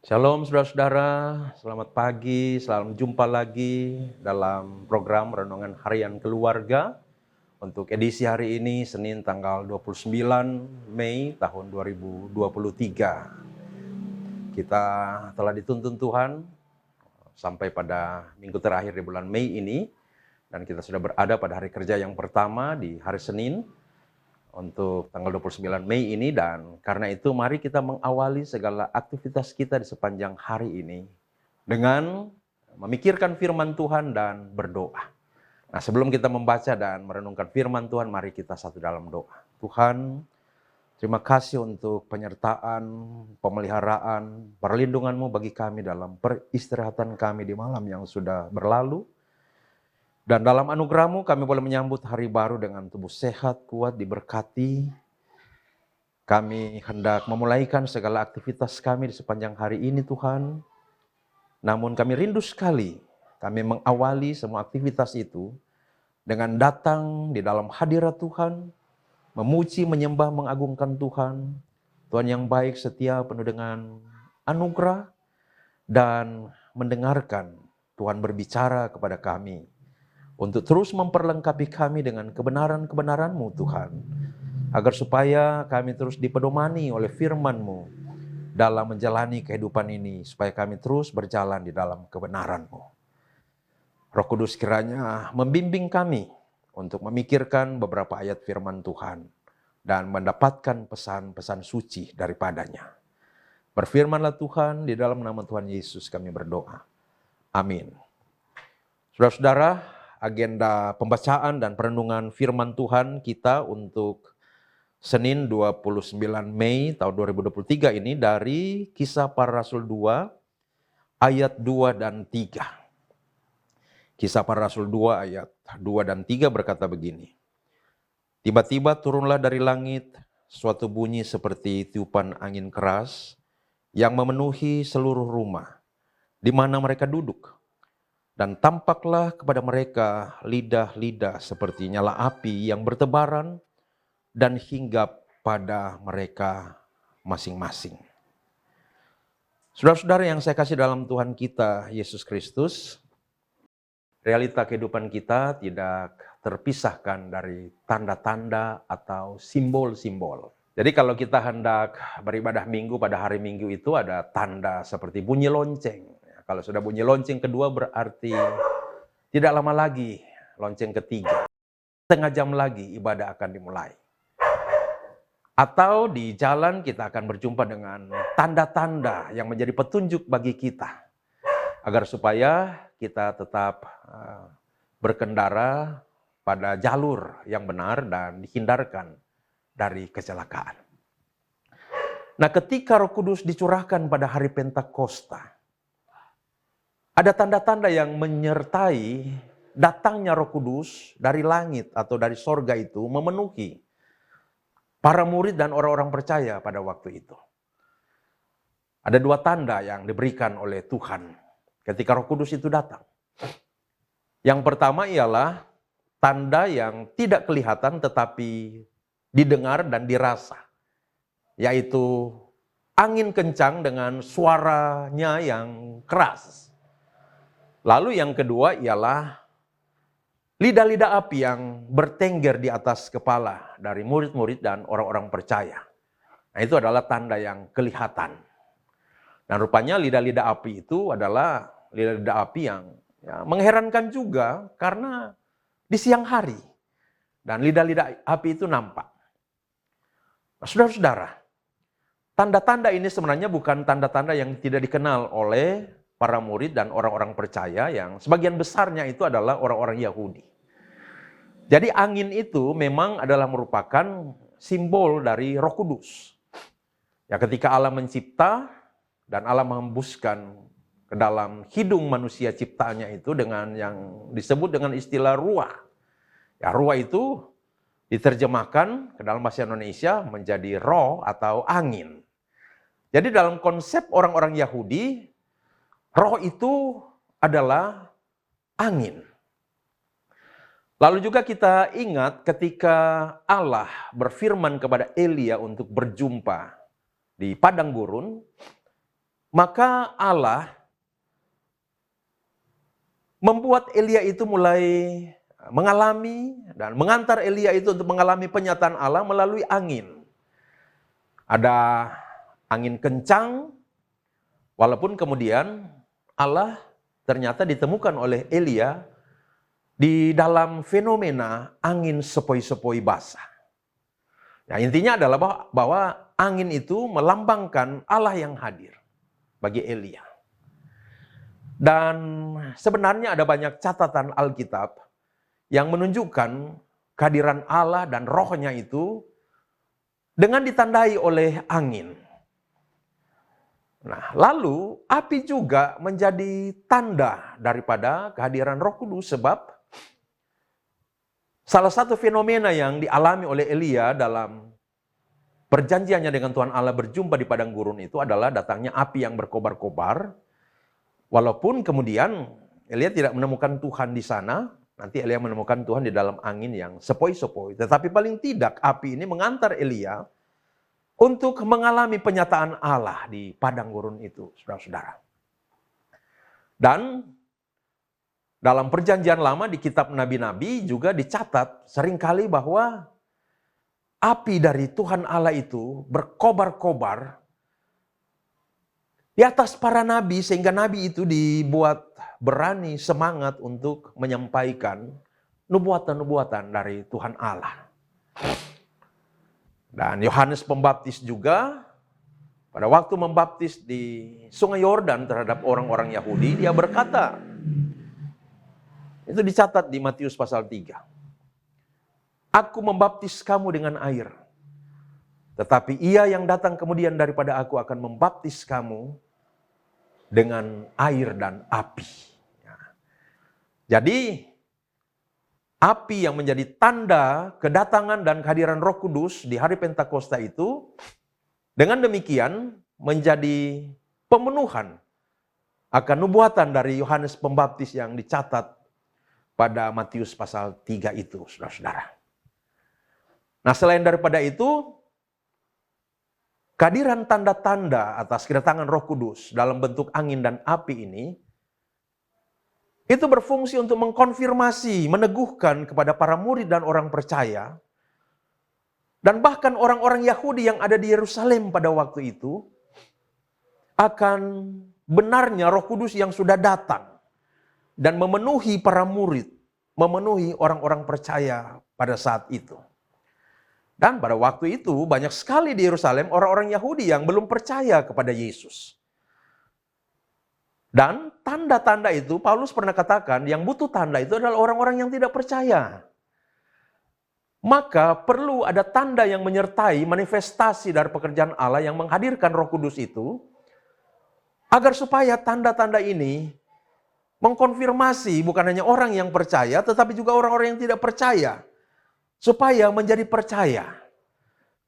Shalom saudara-saudara, selamat pagi, selamat jumpa lagi dalam program Renungan Harian Keluarga untuk edisi hari ini, Senin tanggal 29 Mei tahun 2023. Kita telah dituntun Tuhan sampai pada minggu terakhir di bulan Mei ini, dan kita sudah berada pada hari kerja yang pertama di hari Senin, untuk tanggal 29 Mei ini, dan karena itu mari kita mengawali segala aktivitas kita di sepanjang hari ini dengan memikirkan firman Tuhan dan berdoa. Nah, sebelum kita membaca dan merenungkan firman Tuhan, mari kita satu dalam doa. Tuhan, terima kasih untuk penyertaan, pemeliharaan, perlindungan-Mu bagi kami dalam peristirahatan kami di malam yang sudah berlalu. Dan dalam anugerah-Mu kami boleh menyambut hari baru dengan tubuh sehat, kuat, diberkati. Kami hendak memulaikan segala aktivitas kami di sepanjang hari ini Tuhan. Namun kami rindu sekali kami mengawali semua aktivitas itu dengan datang di dalam hadirat Tuhan, memuji, menyembah, mengagungkan Tuhan. Tuhan yang baik, setia, penuh dengan anugerah, dan mendengarkan Tuhan berbicara kepada kami untuk terus memperlengkapi kami dengan kebenaran-kebenaran-Mu Tuhan, agar supaya kami terus dipedomani oleh firman-Mu dalam menjalani kehidupan ini, supaya kami terus berjalan di dalam kebenaran-Mu. Roh Kudus kiranya membimbing kami untuk memikirkan beberapa ayat firman Tuhan dan mendapatkan pesan-pesan suci daripadanya. Berfirmanlah Tuhan, di dalam nama Tuhan Yesus kami berdoa. Amin. Saudara-saudara, agenda pembacaan dan perenungan firman Tuhan kita untuk Senin 29 Mei tahun 2023 ini dari Kisah Para Rasul 2 ayat 2 dan 3. Kisah Para Rasul 2 ayat 2 dan 3 berkata begini. Tiba-tiba turunlah dari langit suatu bunyi seperti tiupan angin keras yang memenuhi seluruh rumah di mana mereka duduk. Dan tampaklah kepada mereka lidah-lidah seperti nyala api yang bertebaran dan hinggap pada mereka masing-masing. Saudara-saudara yang saya kasih dalam Tuhan kita, Yesus Kristus, realita kehidupan kita tidak terpisahkan dari tanda-tanda atau simbol-simbol. Jadi kalau kita hendak beribadah minggu pada hari Minggu itu ada tanda seperti bunyi lonceng. Kalau sudah bunyi lonceng kedua berarti tidak lama lagi lonceng ketiga. Setengah jam lagi ibadah akan dimulai. Atau di jalan kita akan berjumpa dengan tanda-tanda yang menjadi petunjuk bagi kita. Agar supaya kita tetap berkendara pada jalur yang benar dan dihindarkan dari kecelakaan. Nah, ketika Roh Kudus dicurahkan pada hari Pentakosta, ada tanda-tanda yang menyertai datangnya Roh Kudus dari langit atau dari sorga itu memenuhi para murid dan orang-orang percaya pada waktu itu. Ada dua tanda yang diberikan oleh Tuhan ketika Roh Kudus itu datang. Yang pertama ialah tanda yang tidak kelihatan tetapi didengar dan dirasa, yaitu angin kencang dengan suaranya yang keras. Lalu yang kedua ialah lidah-lidah api yang bertengger di atas kepala dari murid-murid dan orang-orang percaya. Nah, itu adalah tanda yang kelihatan. Dan rupanya lidah-lidah api itu adalah lidah-lidah api yang mengherankan juga karena di siang hari. Dan lidah-lidah api itu nampak. Nah, saudara-saudara, tanda-tanda ini sebenarnya bukan tanda-tanda yang tidak dikenal oleh para murid dan orang-orang percaya yang sebagian besarnya itu adalah orang-orang Yahudi. Jadi angin itu memang adalah merupakan simbol dari Roh Kudus. Ya, ketika Allah mencipta dan Allah menghembuskan ke dalam hidung manusia ciptaannya itu dengan yang disebut dengan istilah ruah. Ya, ruah itu diterjemahkan ke dalam bahasa Indonesia menjadi roh atau angin. Jadi dalam konsep orang-orang Yahudi, roh itu adalah angin. Lalu juga kita ingat ketika Allah berfirman kepada Elia untuk berjumpa di padang gurun, maka Allah membuat Elia itu mulai mengalami dan mengantar Elia itu untuk mengalami penyataan Allah melalui angin. Ada angin kencang, walaupun kemudian Allah ternyata ditemukan oleh Elia di dalam fenomena angin sepoi-sepoi basah. Nah, intinya adalah bahwa angin itu melambangkan Allah yang hadir bagi Elia. Dan sebenarnya ada banyak catatan Alkitab yang menunjukkan kehadiran Allah dan rohnya itu dengan ditandai oleh angin. Nah, lalu api juga menjadi tanda daripada kehadiran Roh Kudus, sebab salah satu fenomena yang dialami oleh Elia dalam perjanjiannya dengan Tuhan Allah berjumpa di padang gurun itu adalah datangnya api yang berkobar-kobar. Walaupun kemudian Elia tidak menemukan Tuhan di sana, nanti Elia menemukan Tuhan di dalam angin yang sepoi-sepoi. Tetapi paling tidak api ini mengantar Elia untuk mengalami penyataan Allah di padang gurun itu, saudara-saudara. Dan dalam perjanjian lama di kitab nabi-nabi juga dicatat seringkali bahwa api dari Tuhan Allah itu berkobar-kobar di atas para nabi, sehingga nabi itu dibuat berani, semangat untuk menyampaikan nubuatan-nubuatan dari Tuhan Allah. Dan Yohanes Pembaptis juga pada waktu membaptis di Sungai Yordan terhadap orang-orang Yahudi, dia berkata, itu dicatat di Matius pasal 3. Aku membaptis kamu dengan air, tetapi ia yang datang kemudian daripada aku akan membaptis kamu dengan air dan api. Jadi, api yang menjadi tanda kedatangan dan kehadiran Roh Kudus di hari Pentakosta itu, dengan demikian menjadi pemenuhan akan nubuatan dari Yohanes Pembaptis yang dicatat pada Matius pasal 3 itu, saudara-saudara. Nah, selain daripada itu, kehadiran tanda-tanda atas kedatangan Roh Kudus dalam bentuk angin dan api ini, itu berfungsi untuk mengkonfirmasi, meneguhkan kepada para murid dan orang percaya, dan bahkan orang-orang Yahudi yang ada di Yerusalem pada waktu itu, akan benarnya Roh Kudus yang sudah datang dan memenuhi para murid, memenuhi orang-orang percaya pada saat itu. Dan pada waktu itu banyak sekali di Yerusalem orang-orang Yahudi yang belum percaya kepada Yesus. Dan tanda-tanda itu, Paulus pernah katakan, yang butuh tanda itu adalah orang-orang yang tidak percaya. Maka perlu ada tanda yang menyertai manifestasi dari pekerjaan Allah yang menghadirkan Roh Kudus itu, agar supaya tanda-tanda ini mengkonfirmasi bukan hanya orang yang percaya, tetapi juga orang-orang yang tidak percaya, supaya menjadi percaya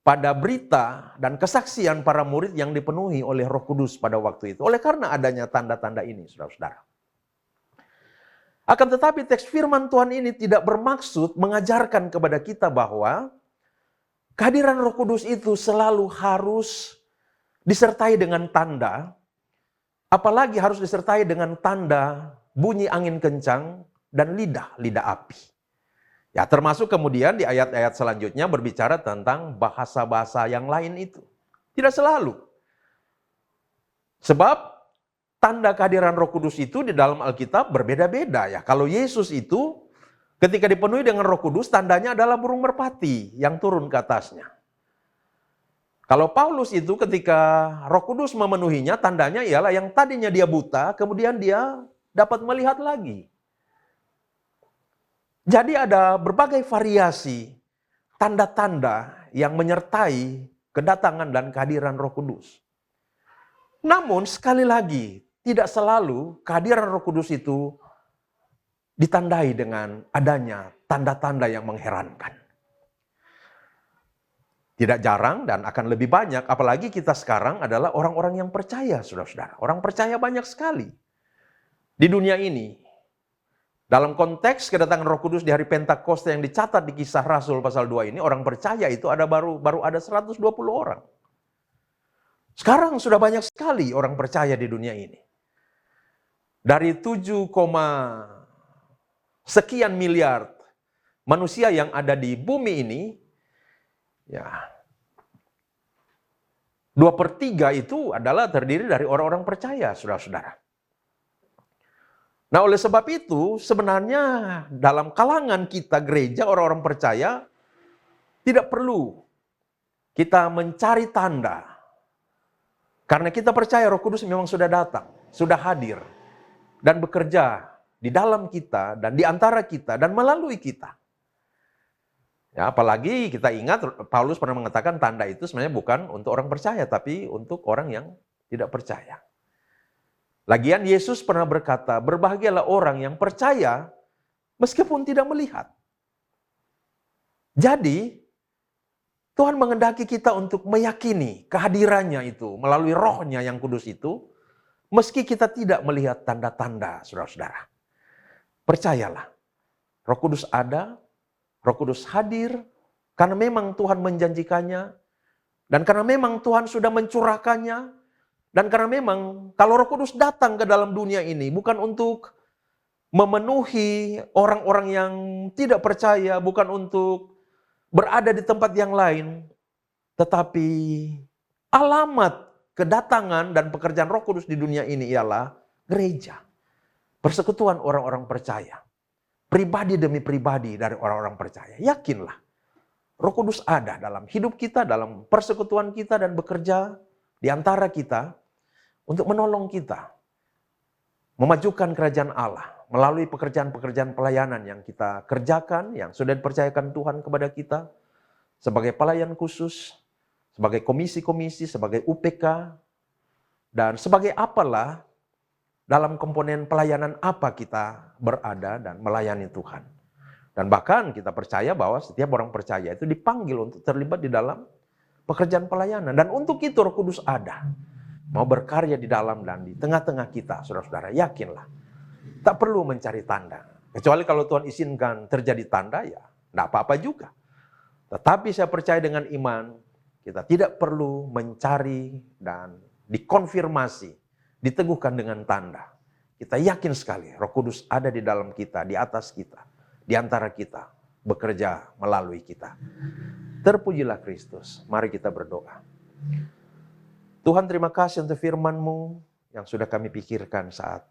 pada berita dan kesaksian para murid yang dipenuhi oleh Roh Kudus pada waktu itu. Oleh karena adanya tanda-tanda ini, saudara-saudara. Akan tetapi teks firman Tuhan ini tidak bermaksud mengajarkan kepada kita bahwa kehadiran Roh Kudus itu selalu harus disertai dengan tanda, apalagi harus disertai dengan tanda bunyi angin kencang dan lidah api. Ya, termasuk kemudian di ayat-ayat selanjutnya berbicara tentang bahasa-bahasa yang lain itu. Tidak selalu. Sebab tanda kehadiran Roh Kudus itu di dalam Alkitab berbeda-beda ya. Kalau Yesus itu ketika dipenuhi dengan Roh Kudus, tandanya adalah burung merpati yang turun ke atasnya. Kalau Paulus itu ketika Roh Kudus memenuhinya, tandanya ialah yang tadinya dia buta, kemudian dia dapat melihat lagi. Jadi ada berbagai variasi tanda-tanda yang menyertai kedatangan dan kehadiran Roh Kudus. Namun sekali lagi, tidak selalu kehadiran Roh Kudus itu ditandai dengan adanya tanda-tanda yang mengherankan. Tidak jarang dan akan lebih banyak, apalagi kita sekarang adalah orang-orang yang percaya, saudara-saudara. Orang percaya banyak sekali di dunia ini. Dalam konteks kedatangan Roh Kudus di hari Pentakosta yang dicatat di Kisah Rasul pasal 2 ini, orang percaya itu baru ada 120 orang. Sekarang sudah banyak sekali orang percaya di dunia ini. Dari 7, sekian miliar manusia yang ada di bumi ini, ya 2/3 itu adalah terdiri dari orang-orang percaya, saudara-saudara. Nah, oleh sebab itu, sebenarnya dalam kalangan kita gereja, orang-orang percaya, tidak perlu kita mencari tanda. Karena kita percaya Roh Kudus memang sudah datang, sudah hadir, dan bekerja di dalam kita, dan di antara kita, dan melalui kita. Ya, apalagi kita ingat Paulus pernah mengatakan tanda itu sebenarnya bukan untuk orang percaya, tapi untuk orang yang tidak percaya. Lagian Yesus pernah berkata, berbahagialah orang yang percaya meskipun tidak melihat. Jadi, Tuhan menghendaki kita untuk meyakini kehadirannya itu melalui rohnya yang kudus itu, meski kita tidak melihat tanda-tanda, saudara-saudara. Percayalah, Roh Kudus ada, Roh Kudus hadir, karena memang Tuhan menjanjikannya, dan karena memang Tuhan sudah mencurahkannya, dan karena memang kalau Roh Kudus datang ke dalam dunia ini bukan untuk memenuhi orang-orang yang tidak percaya, bukan untuk berada di tempat yang lain, tetapi alamat kedatangan dan pekerjaan Roh Kudus di dunia ini ialah gereja, persekutuan orang-orang percaya. Pribadi demi pribadi dari orang-orang percaya. Yakinlah, Roh Kudus ada dalam hidup kita, dalam persekutuan kita, dan bekerja di antara kita untuk menolong kita memajukan kerajaan Allah melalui pekerjaan-pekerjaan pelayanan yang kita kerjakan, yang sudah dipercayakan Tuhan kepada kita sebagai pelayan khusus, sebagai komisi-komisi, sebagai UPK, dan sebagai apalah dalam komponen pelayanan apa kita berada dan melayani Tuhan. Dan bahkan kita percaya bahwa setiap orang percaya itu dipanggil untuk terlibat di dalam pekerjaan pelayanan. Dan untuk itu Roh Kudus ada. Mau berkarya di dalam dan di tengah-tengah kita, saudara-saudara. Yakinlah, tak perlu mencari tanda. Kecuali kalau Tuhan izinkan terjadi tanda, ya tidak apa-apa juga. Tetapi saya percaya dengan iman, kita tidak perlu mencari dan dikonfirmasi, diteguhkan dengan tanda. Kita yakin sekali Roh Kudus ada di dalam kita, di atas kita, di antara kita, bekerja melalui kita. Terpujilah Kristus. Mari kita berdoa. Tuhan, terima kasih untuk firman-Mu yang sudah kami pikirkan saat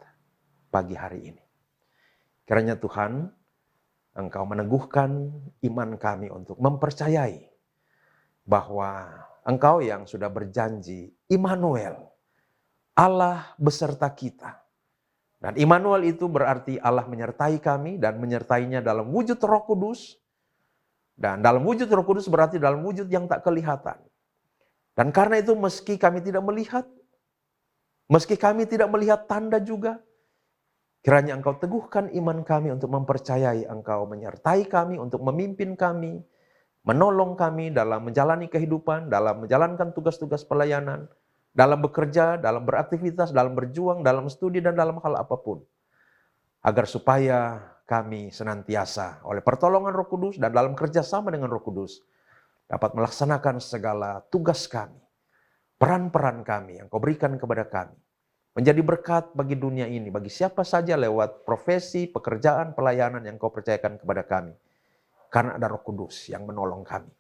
pagi hari ini. Kiranya Tuhan, Engkau meneguhkan iman kami untuk mempercayai bahwa Engkau yang sudah berjanji, Immanuel, Allah beserta kita. Dan Immanuel itu berarti Allah menyertai kami dan menyertainya dalam wujud Roh Kudus. Dan dalam wujud Roh Kudus berarti dalam wujud yang tak kelihatan. Dan karena itu meski kami tidak melihat, meski kami tidak melihat tanda juga, kiranya Engkau teguhkan iman kami untuk mempercayai Engkau menyertai kami, untuk memimpin kami, menolong kami dalam menjalani kehidupan, dalam menjalankan tugas-tugas pelayanan, dalam bekerja, dalam beraktivitas, dalam berjuang, dalam studi, dan dalam hal apapun. Agar supaya kami senantiasa oleh pertolongan Roh Kudus dan dalam kerjasama dengan Roh Kudus dapat melaksanakan segala tugas kami, peran-peran kami yang Kau berikan kepada kami. Menjadi berkat bagi dunia ini, bagi siapa saja lewat profesi, pekerjaan, pelayanan yang Kau percayakan kepada kami. Karena ada Roh Kudus yang menolong kami.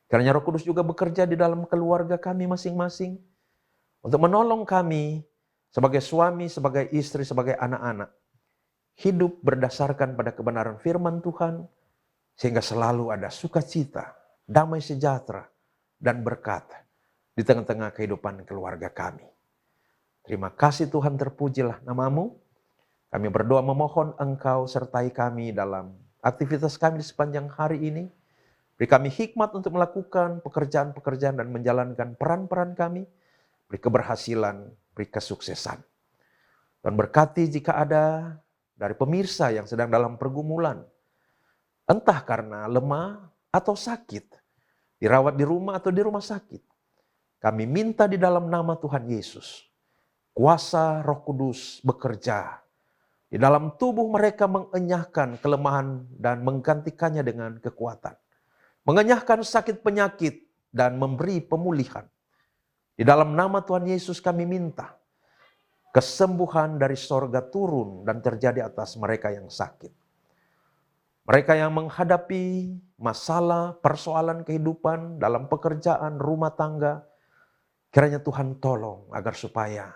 Karena Roh Kudus juga bekerja di dalam keluarga kami masing-masing. Untuk menolong kami sebagai suami, sebagai istri, sebagai anak-anak. Hidup berdasarkan pada kebenaran firman Tuhan. Sehingga selalu ada sukacita, damai sejahtera, dan berkat di tengah-tengah kehidupan keluarga kami. Terima kasih Tuhan, terpujilah nama-Mu. Kami berdoa memohon Engkau sertai kami dalam aktivitas kami di sepanjang hari ini. Beri kami hikmat untuk melakukan pekerjaan-pekerjaan dan menjalankan peran-peran kami. Beri keberhasilan, beri kesuksesan. Dan berkati jika ada dari pemirsa yang sedang dalam pergumulan, entah karena lemah atau sakit, dirawat di rumah atau di rumah sakit. Kami minta di dalam nama Tuhan Yesus, kuasa Roh Kudus bekerja. Di dalam tubuh mereka mengenyahkan kelemahan dan menggantikannya dengan kekuatan. Mengenyahkan sakit penyakit dan memberi pemulihan. Di dalam nama Tuhan Yesus kami minta kesembuhan dari sorga turun dan terjadi atas mereka yang sakit. Mereka yang menghadapi masalah, persoalan kehidupan dalam pekerjaan, rumah tangga, kiranya Tuhan tolong agar supaya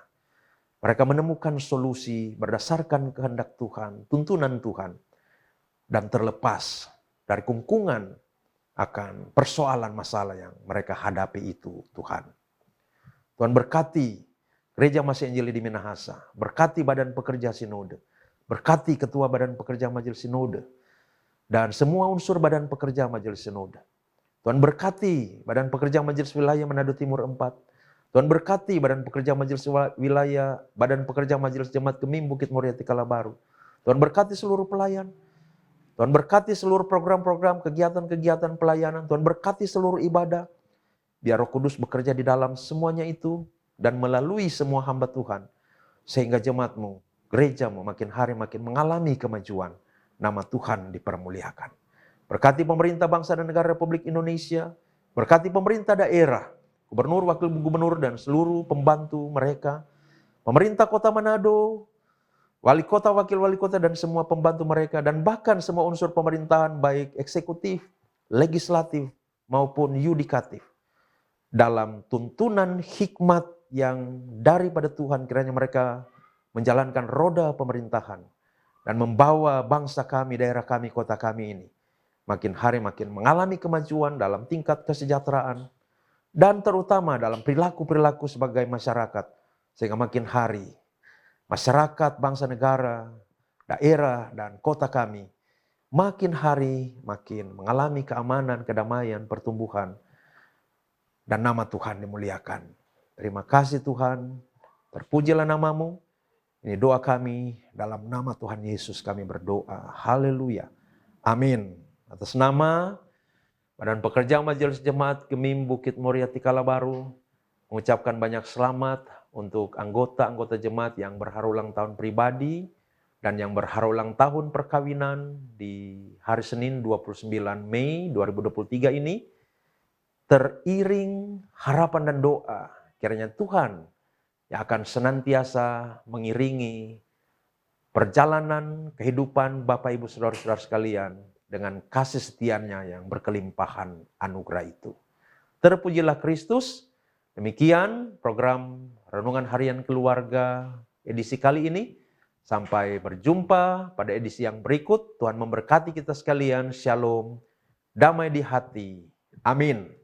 mereka menemukan solusi berdasarkan kehendak Tuhan, tuntunan Tuhan, dan terlepas dari kungkungan akan persoalan masalah yang mereka hadapi itu, Tuhan. Tuhan berkati Gereja Masih Injili di Minahasa, berkati badan pekerja sinode, berkati ketua badan pekerja majelis sinode, dan semua unsur badan pekerja majelis sinode. Tuhan berkati badan pekerja majelis wilayah Manado Timur 4. Tuhan berkati badan pekerja majelis wilayah, badan pekerja majelis jemaat Gemim Bukit Moriati Kalabaru. Tuhan berkati seluruh pelayan. Tuhan berkati seluruh program-program, kegiatan-kegiatan pelayanan. Tuhan berkati seluruh ibadah. Biar Roh Kudus bekerja di dalam semuanya itu dan melalui semua hamba Tuhan. Sehingga jemaatmu, gerejamu makin hari makin mengalami kemajuan. Nama Tuhan dipermuliakan. Berkati pemerintah bangsa dan negara Republik Indonesia. Berkati pemerintah daerah, gubernur, wakil gubernur, dan seluruh pembantu mereka. Pemerintah kota Manado, wali kota, wakil wali kota, dan semua pembantu mereka. Dan bahkan semua unsur pemerintahan baik eksekutif, legislatif, maupun yudikatif. Dalam tuntunan hikmat yang daripada Tuhan, kiranya mereka menjalankan roda pemerintahan dan membawa bangsa kami, daerah kami, kota kami ini makin hari makin mengalami kemajuan dalam tingkat kesejahteraan dan terutama dalam perilaku-perilaku sebagai masyarakat, sehingga makin hari masyarakat, bangsa, negara, daerah, dan kota kami makin hari makin mengalami keamanan, kedamaian, pertumbuhan, dan nama Tuhan dimuliakan. Terima kasih Tuhan, terpujilah namamu. Ini doa kami, dalam nama Tuhan Yesus kami berdoa. Haleluya. Amin. Atas nama Badan Pekerja Majelis Jemaat Gemim Bukit Moriati Kalabaru, mengucapkan banyak selamat untuk anggota-anggota jemaat yang berharulang tahun pribadi dan yang berharulang tahun perkawinan di hari Senin 29 Mei 2023 ini. Teriring harapan dan doa, kiranya Tuhan yang akan senantiasa mengiringi perjalanan kehidupan Bapak Ibu Saudara-saudara sekalian dengan kasih setianya yang berkelimpahan anugerah itu. Terpujilah Kristus. Demikian program Renungan Harian Keluarga edisi kali ini. Sampai berjumpa pada edisi yang berikut. Tuhan memberkati kita sekalian. Shalom. Damai di hati. Amin.